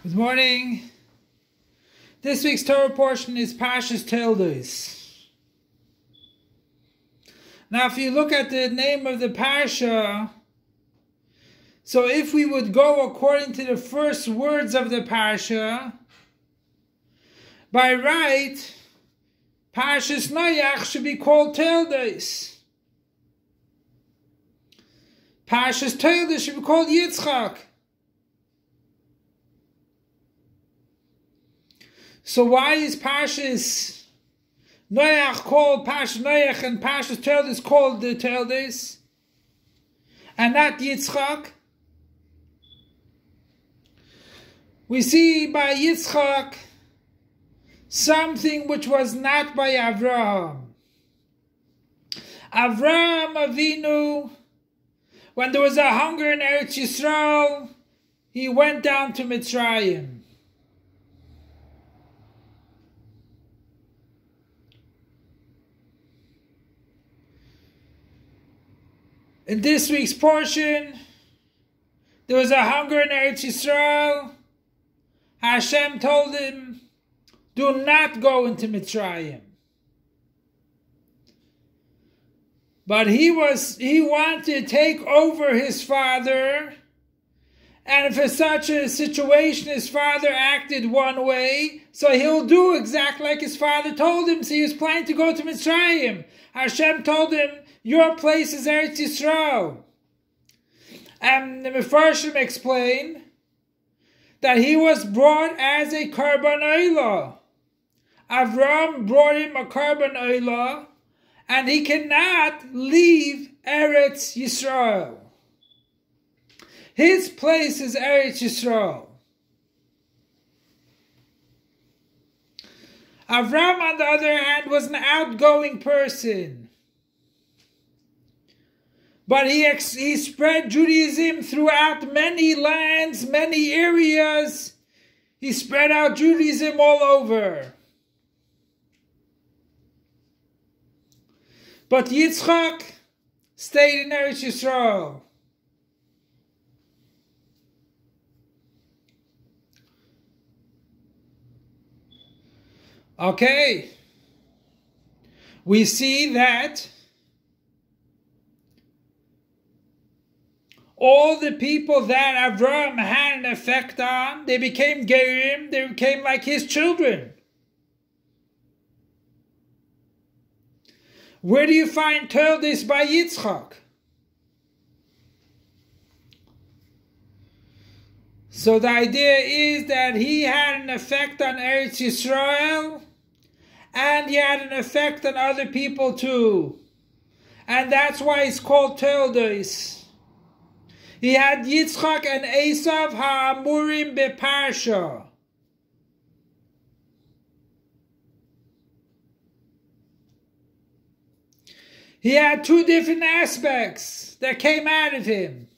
Good morning. This week's Torah portion is Parshas Toldos. Now, if you look at the name of the Parsha, so if we would go according to the first words of the Parsha, by right, Parshas Noach should be called Toldos. Parshas Toldos should be called Yitzchak. So why is Parshas Noach called Parshas Noach and Parshas Toldos called the Toldos and not Yitzchak? We see by Yitzchak something which was not by Avraham. Avraham Avinu, when there was a hunger in Eretz Yisrael, he went down to Mitzrayim. In this week's portion, there was a hunger in Eretz Yisrael. Hashem told him, do not go into Mitzrayim. But he wanted to take over his father, and for such a situation his father acted one way, so he'll do exactly like his father told him. So he was planning to go to Mitzrayim. Hashem told him, your place is Eretz Yisrael. And the Mefarshim explain that he was brought as a Karban Olah. Avram brought him a Karban Olah, and he cannot leave Eretz Yisrael. His place is Eretz Yisrael. Avram, on the other hand, was an outgoing person. But he spread Judaism throughout many lands, many areas. He spread out Judaism all over. But Yitzchak stayed in Eretz Yisrael. Okay. We see that all the people that Avram had an effect on, they became Gerim, they became like his children. Where do you find Toldos by Yitzchak? So the idea is that he had an effect on Eretz Yisrael, and he had an effect on other people too. And that's why it's called Toldos. He had Yitzchak and Esav ha'amurim beparsha. He had two different aspects that came out of him.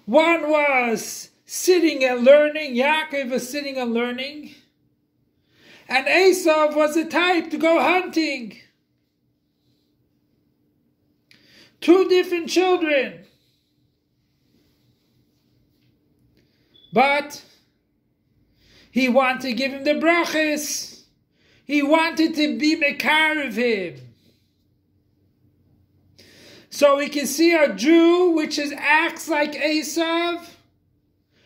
One was sitting and learning. Yaakov was sitting and learning. And Esav was the type to go hunting. Two different children. But he wanted to give him the brachas. He wanted to be mekar of him. So we can see a Jew which acts like Esav.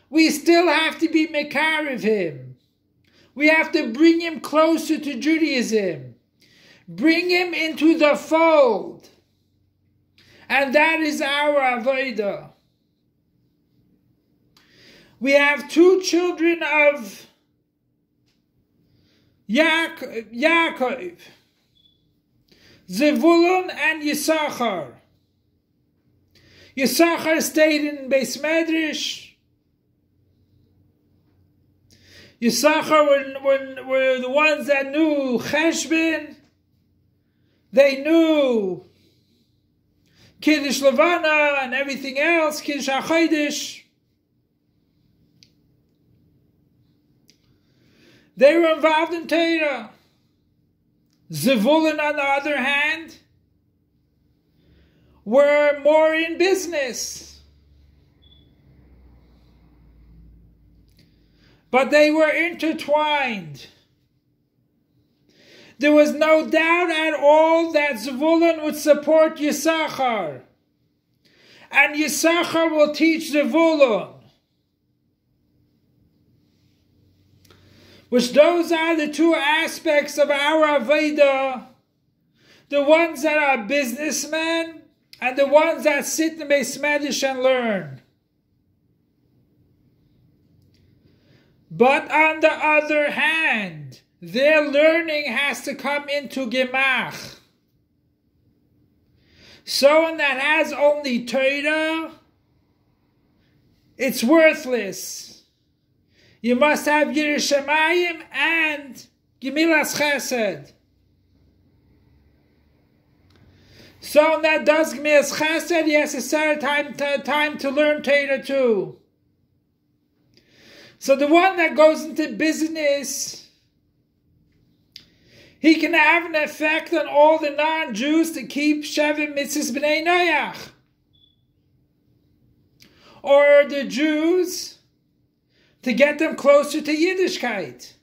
We still have to be mekar of him. We have to bring him closer to Judaism. Bring him into the fold. And that is our avodah. We have two children of Yaakov, Zevulun and Yisachar. Yisachar stayed in Beis Medrash. Yisachar were the ones that knew Cheshbon. They knew Kiddush Levana and everything else, Kiddush HaChodesh. They were involved in Torah. Zevulun, on the other hand, were more in business. but they were intertwined. There was no doubt at all that Zvulun would support Yisachar, and Yisachar will teach Zvulun. Which those are the two aspects of our Aveda, the ones that are businessmen and the ones that sit in the Beis Medrash and learn. But on the other hand, their learning has to come into Gemach. Someone that has only Torah, it's worthless. You must have Yireh Shamayim and Gemilas Chesed. Someone that does Gemilas Chesed, he has a set time to learn Torah too. So the one that goes into business, he can have an effect on all the non-Jews to keep Sheva Mitzvahs B'nai Noach. Or the Jews, to get them closer to Yiddishkeit.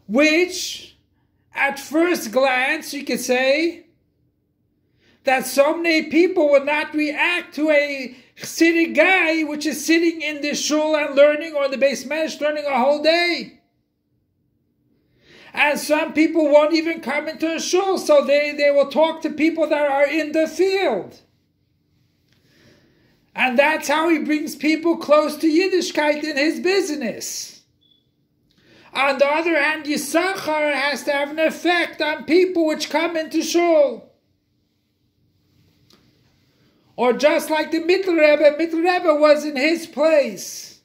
Which, at first glance, you could say that so many people would not react to a Chassidic guy which is sitting in the shul and learning, or in the Beis Medrash learning a whole day. And some people won't even come into a shul, so they will talk to people that are in the field. And that's how he brings people close to Yiddishkeit in his business. On the other hand, Yisachar has to have an effect on people which come into shul. Or just like the Mittel Rebbe was in his place.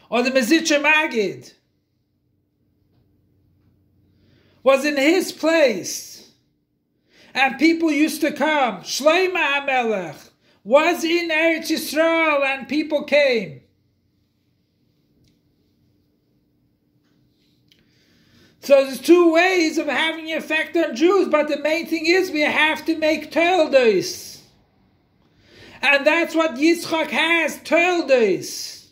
Or the Mezitcher Magid was in his place. And people used to come. Shlomo HaMelech was in Eretz Yisrael and people came. So there's two ways of having an effect on Jews, but the main thing is we have to make Toldos. And that's what Yitzchak has, Toldos.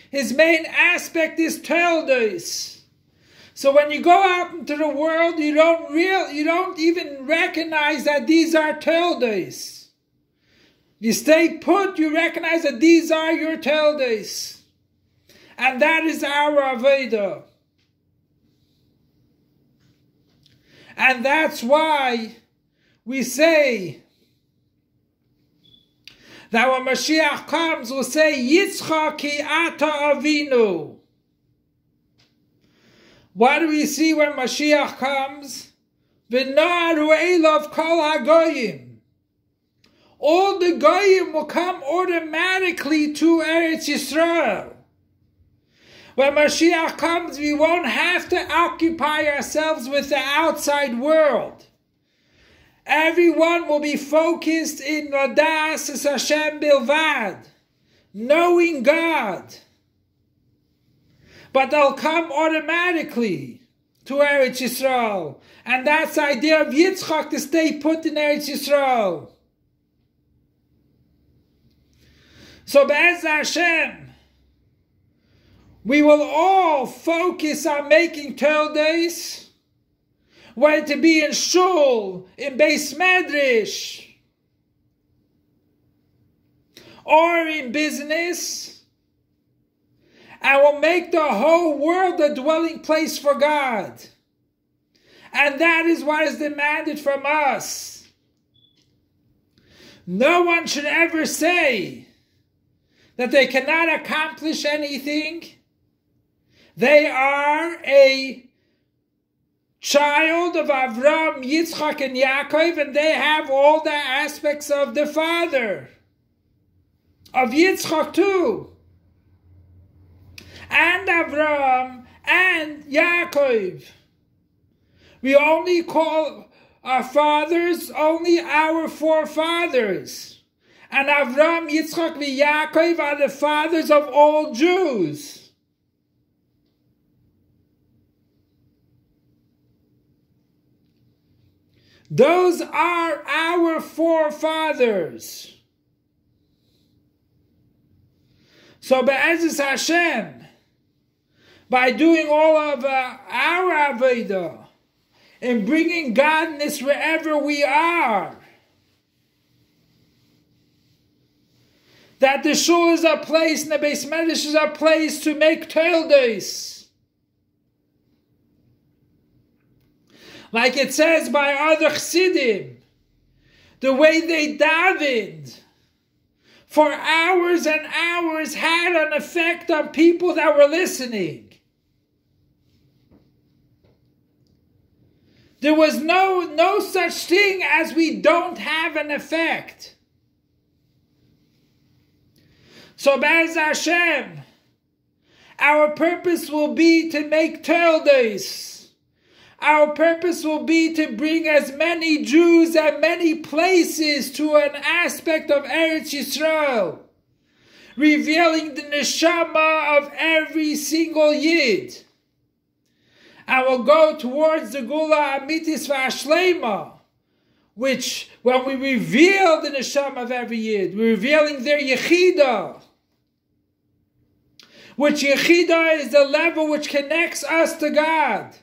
His main aspect is Toldos. So when you go out into the world, you don't even recognize that these are Toldos. You stay put, you recognize that these are your Toldos. And that is our Aveda. And that's why we say that when Mashiach comes, we'll say, Yitzchak ki ata avinu. What do we see when Mashiach comes? V'naru elov kol hagoyim. All the goyim will come automatically to Eretz Yisrael. When Mashiach comes, we won't have to occupy ourselves with the outside world. Everyone will be focused in Ladas es Hashem Bilvad, knowing God. But they'll come automatically to Eretz Yisrael. And that's the idea of Yitzchak, to stay put in Eretz Yisrael. So Be'ez Hashem, we will all focus on making Toldos, whether to be in shul, in Beis Medrash, or in business, and will make the whole world a dwelling place for God. And that is what is demanded from us. No one should ever say that they cannot accomplish anything. They are a child of Avram, Yitzchak, and Yaakov, and they have all the aspects of the father, of Yitzchak too, and Avram, and Yaakov. We only call our fathers only our forefathers. And Avram, Yitzchak, and Yaakov are the fathers of all Jews. Those are our forefathers. So Be'ezus Hashem, by doing all of our Avodah, and bringing godness wherever we are, that the shul is a place and the Beis Medrash is a place to make Toldos. Like it says by other Chassidim, the way they davened for hours and hours had an effect on people that were listening. There was no such thing as we don't have an effect. So Be'ez Hashem, our purpose will be to make Toldos. Our purpose will be to bring as many Jews and many places to an aspect of Eretz Yisrael, revealing the neshama of every single Yid. And we'll go towards the Gula Amitis V'Ashlema, which, when we reveal the neshama of every Yid, we're revealing their Yechidah, which Yechidah is the level which connects us to God,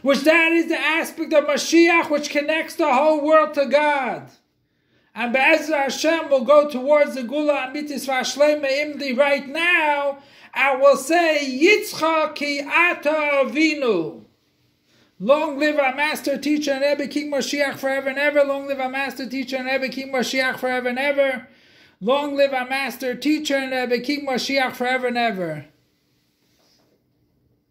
which that is the aspect of Mashiach which connects the whole world to God. And Be'ez Hashem will go towards the Gula Amitis V'Ashlema Imdi right now, and will say, Yitzchak ki ata avinu. Long live our master, teacher, and Rebbe King Mashiach forever and ever. Long live our master, teacher, and Rebbe King Mashiach forever and ever. Long live our master, teacher, and Rebbe King Mashiach forever and ever.